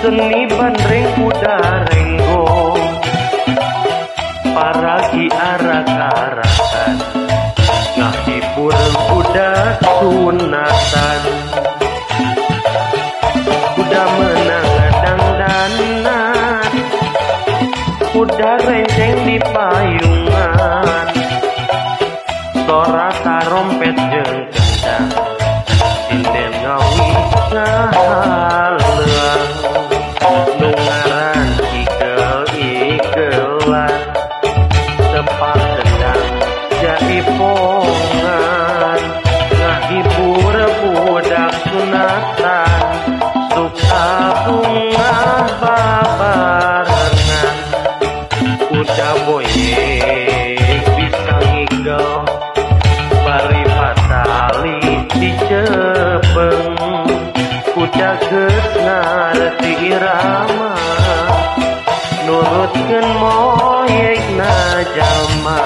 Seni bandreng kuda renggo, paragi arak-arakan, ngahibur kuda sunatan. Kuda menang dangdanan, kuda renceng di payungan, tora tarompet jeung kendang, sinden ngawi ngahaleang, nu ngaran igel-igelan, tepak kendang jaipongan, ngahibur budak sunatan, suka bunga babarengan. Kuda boyek bisa ngigel, bari patali dicepeng, kuda geus ngarti irama, nurutkeun moyekna jalma.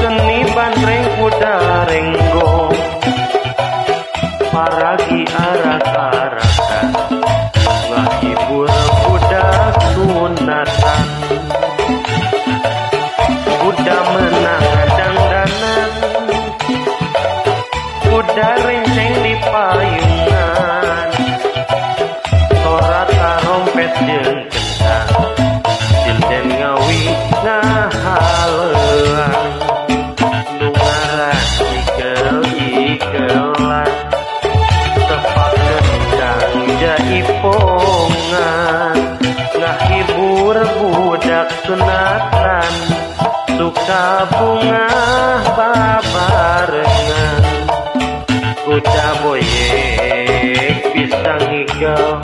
Seni bandreng kuda renggo, paragi arak-arakan, ngahibur budak sunatan. Kuda menang dangdanan, kuda renceng di payungan, tora tarompet jeung kendang, sinden ngawi ngahaleang, nu ngaran igel-igelan, tepak kendang jaipongan, ngahibur budak sunatan, suka bunga babarengan. Kuda boyek bisa ngigel,